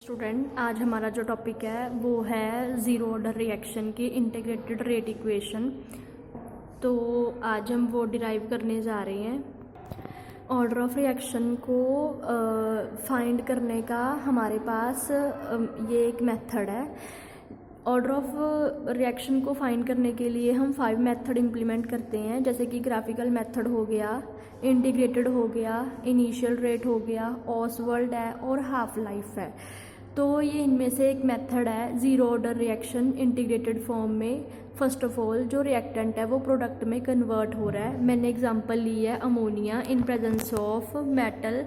Student, आज हमारा जो टॉपिक है वो है ज़ीरो ऑर्डर रिएक्शन की इंटीग्रेटेड रेट इक्वेशन। तो आज हम वो डिराइव करने जा रहे हैं। ऑर्डर ऑफ रिएक्शन को फाइंड करने का हमारे पास ये एक मेथड है। ऑर्डर ऑफ रिएक्शन को फाइंड करने के लिए हम 5 मेथड इम्प्लीमेंट करते हैं, जैसे कि ग्राफिकल मेथड हो गया, इंटीग्रेटेड हो गया, इनिशियल रेट हो गया, ऑसवर्ल्ड है और हाफ लाइफ है। तो ये इनमें से एक मेथड है zero order reaction integrated form में। फर्स्ट ऑफ ऑल जो रिएक्टेंट है वो प्रोडक्ट में कन्वर्ट हो रहा है। मैंने एग्जांपल ली है ammonia in presence of metal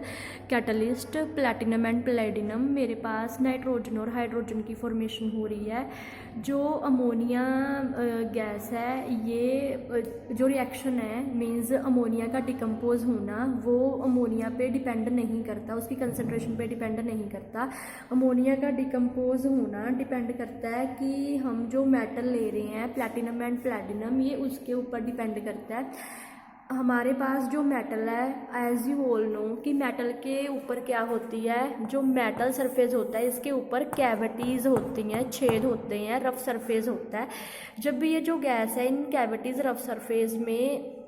catalyst platinum and palladium. मेरे पास नाइट्रोजन और हाइड्रोजन की फॉर्मेशन हो रही है। जो अमोनिया गैस है, ये जो रिएक्शन है मींस अमोनिया का डिकम्पोज होना, वो अमोनिया पे डिपेंड नहीं करता, उसकी कंसनट्रेशन पे डिपेंड नहीं करता। अमोनिया का डिकम्पोज होना डिपेंड करता है कि हम जो मेटल ले रहे हैं प्लैटिनम एंड पैलेडियम, ये उसके ऊपर डिपेंड करता है। हमारे पास जो मेटल है, एज यू ऑल नो कि मेटल के ऊपर क्या होती है, जो मेटल सरफेस होता है इसके ऊपर कैविटीज़ होती हैं, छेद होते हैं, रफ सरफेस होता है। जब भी ये जो गैस है इन कैविटीज़ रफ सरफेस में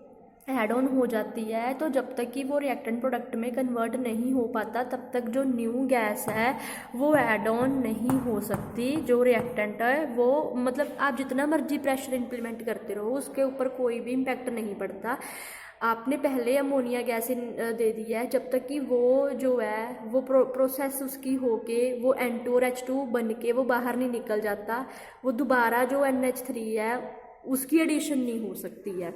ऐड ऑन हो जाती है, तो जब तक कि वो रिएक्टेंट प्रोडक्ट में कन्वर्ट नहीं हो पाता तब तक जो न्यू गैस है वो ऐड ऑन नहीं हो सकती। जो रिएक्टेंट है वो मतलब आप जितना मर्जी प्रेशर इंप्लीमेंट करते रहो उसके ऊपर कोई भी इम्पैक्ट नहीं पड़ता। आपने पहले अमोनिया गैस दे दी है, जब तक कि वो जो है वो प्रोसेस उसकी होके वो N2 और H2 बन के वो बाहर नहीं निकल जाता, वो दोबारा जो NH3 है उसकी एडिशन नहीं हो सकती है।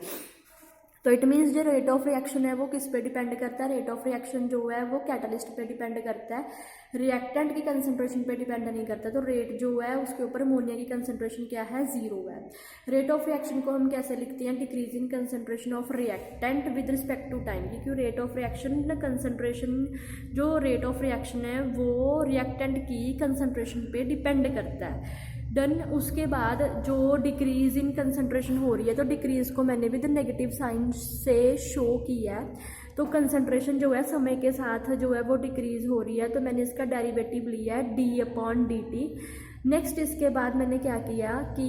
तो इट मीन्स जो रेट ऑफ रिएक्शन है वो किस पे डिपेंड करता है? रेट ऑफ रिएक्शन जो है वो कैटलिस्ट पे डिपेंड करता है, रिएक्टेंट की कंसंट्रेशन पे डिपेंड नहीं करता। तो रेट जो है उसके ऊपर अमोनिया की कंसंट्रेशन क्या है? 0 है। रेट ऑफ रिएक्शन को हम कैसे लिखते हैं? Decrease in concentration of reactant with respect to time, क्योंकि रेट ऑफ रिएक्शन कंसंट्रेशन जो रेट ऑफ रिएक्शन है वो रिएक्टेंट की कंसंट्रेशन पे डिपेंड करता है। डन। उसके बाद जो डिक्रीज इन कंसंट्रेशन हो रही है, तो डिक्रीज को मैंने विद नेगेटिव साइन से शो किया है। तो कंसंट्रेशन जो है समय के साथ जो है वो डिक्रीज हो रही है, तो मैंने इसका डेरिवेटिव लिया है d/dt। नेक्स्ट इसके बाद मैंने क्या किया कि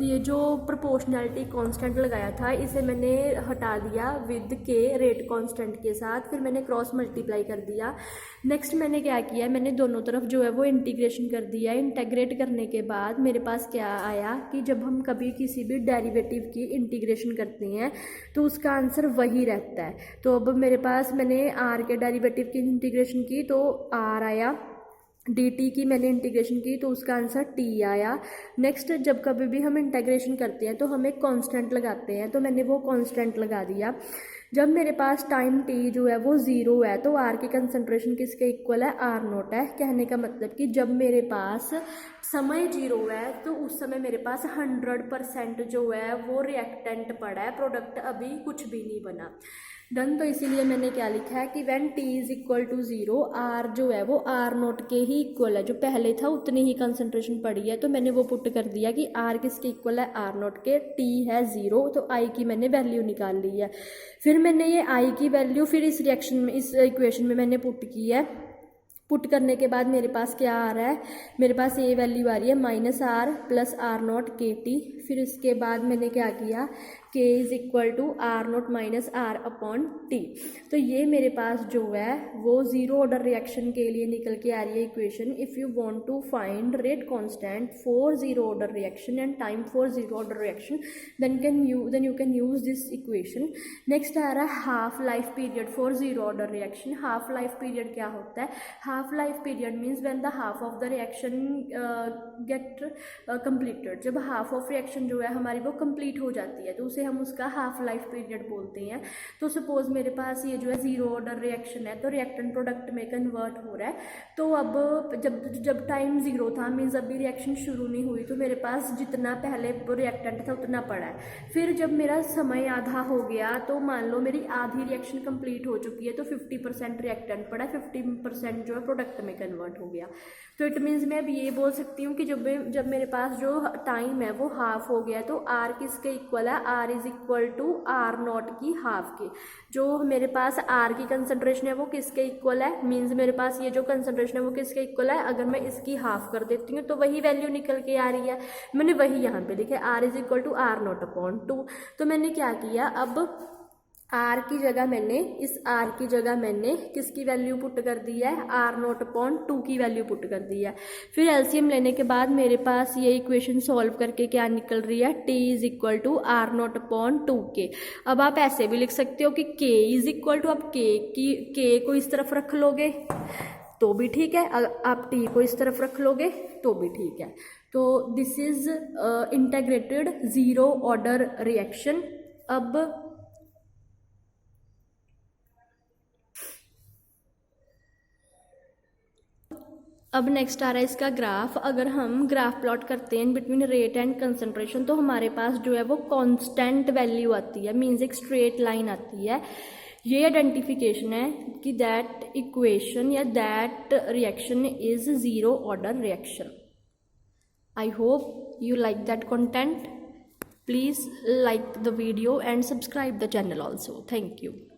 ये जो प्रोपोर्शनैलिटी कांस्टेंट लगाया था इसे मैंने हटा दिया विद के रेट कांस्टेंट के साथ, फिर मैंने क्रॉस मल्टीप्लाई कर दिया। नेक्स्ट मैंने क्या किया, मैंने दोनों तरफ जो है वो इंटीग्रेशन कर दिया। इंटीग्रेट करने के बाद मेरे पास क्या आया कि जब हम कभी किसी भी डेरिवेटिव की इंटीग्रेशन करते हैं तो उसका आंसर वही रहता है। तो अब मेरे पास मैंने आर के डेरिवेटिव की इंटीग्रेशन की तो आर आया, dt की मैंने इंटीग्रेशन की तो उसका आंसर t आया। नेक्स्ट जब कभी भी हम इंटीग्रेशन करते हैं तो हम एक कांस्टेंट लगाते हैं, तो मैंने वो कांस्टेंट लगा दिया। जब मेरे पास टाइम t जो है वो 0 है तो r की कंसंट्रेशन किसके इक्वल है? r0 है। कहने का मतलब कि जब मेरे पास समय 0 है तो उस समय मेरे पास 100% जो है वो रिएक्टेंट पड़ा है, प्रोडक्ट अभी कुछ भी नहीं बना। डन। तो इसीलिए मैंने क्या लिखा है कि when t is equal to 0, r जो है वो r0 के ही इक्वल है, जो पहले था उतनी ही कंसंट्रेशन पड़ी है। तो मैंने वो पुट कर दिया कि r किसके इक्वल है? r0 के। t है 0, तो i की मैंने वैल्यू निकाल ली है। फिर मैंने ये i की वैल्यू फिर इस रिएक्शन में, इस इक्वेशन में मैंने पुट की है। पुट करने के बाद मेरे पास क्या आ रहा है? मेरे पास ये वैल्यू आ रही है -r + r0 kT। फिर इसके बाद मैंने क्या किया, k is equal to r0 - r/t। तो ये मेरे पास जो है वो ज़ीरो ऑर्डर रिएक्शन के लिए निकल के आ रही है equation. If you want to find rate constant for zero order reaction and time for zero order reaction, then you can use this equation. Next आ रहा है half life period for zero order reaction. Half life period क्या होता है? Half life period means when the half of the reaction get completed. जब half of reaction जो है हमारी वो कंप्लीट हो जाती है तो उसे हम उसका हाफ लाइफ पीरियड बोलते हैं। तो सपोज मेरे पास ये जो है ज़ीरो ऑर्डर रिएक्शन है, तो रिएक्टेंट प्रोडक्ट में कन्वर्ट हो रहा है। तो अब जब टाइम 0 था मीन्स अभी रिएक्शन शुरू नहीं हुई, तो मेरे पास जितना पहले रिएक्टेंट था उतना पड़ा है। फिर जब मेरा समय आधा हो गया तो मान लो मेरी आधी रिएक्शन कंप्लीट हो चुकी है, तो 50% रिएक्टेंट पड़ा है, 50% जो है प्रोडक्ट में कन्वर्ट हो गया। तो इट मीन्स मैं अब ये बोल सकती हूँ कि जब मेरे पास जो टाइम है वो हाफ हो गया, तो r किसके इक्वल है? r R is equal to R not की हाफ के। जो मेरे पास आर की कंसनट्रेशन है वो किसके इक्वल है, मीन्स मेरे पास ये जो कंसनट्रेशन है वो किसके इक्वल है, अगर मैं इसकी हाफ कर देती हूँ तो वही वैल्यू निकल के आ रही है। मैंने वही यहाँ पे लिखा है R is equal to R not upon 2। तो मैंने क्या किया, अब आर की जगह मैंने, इस आर की जगह मैंने किसकी वैल्यू पुट कर दी है, आर नॉट अपॉन 2 की वैल्यू पुट कर दी है। फिर एलसीएम लेने के बाद मेरे पास ये इक्वेशन सॉल्व करके क्या निकल रही है, T is equal to R not upon 2 के। अब आप ऐसे भी लिख सकते हो कि के इज इक्वल टू, अब के को इस तरफ रख लोगे तो भी ठीक है, आप टी को इस तरफ रख लोगे तो भी ठीक है। तो this is integrated zero order reaction. अब नेक्स्ट आ रहा है इसका ग्राफ। अगर हम ग्राफ प्लॉट करते हैं बिटवीन रेट एंड कंसंट्रेशन तो हमारे पास जो है वो कांस्टेंट वैल्यू आती है, मींस एक स्ट्रेट लाइन आती है। ये आइडेंटिफिकेशन है कि दैट इक्वेशन या that reaction is zero order reaction. I hope you like that content. Please like the video and subscribe the channel also. Thank you.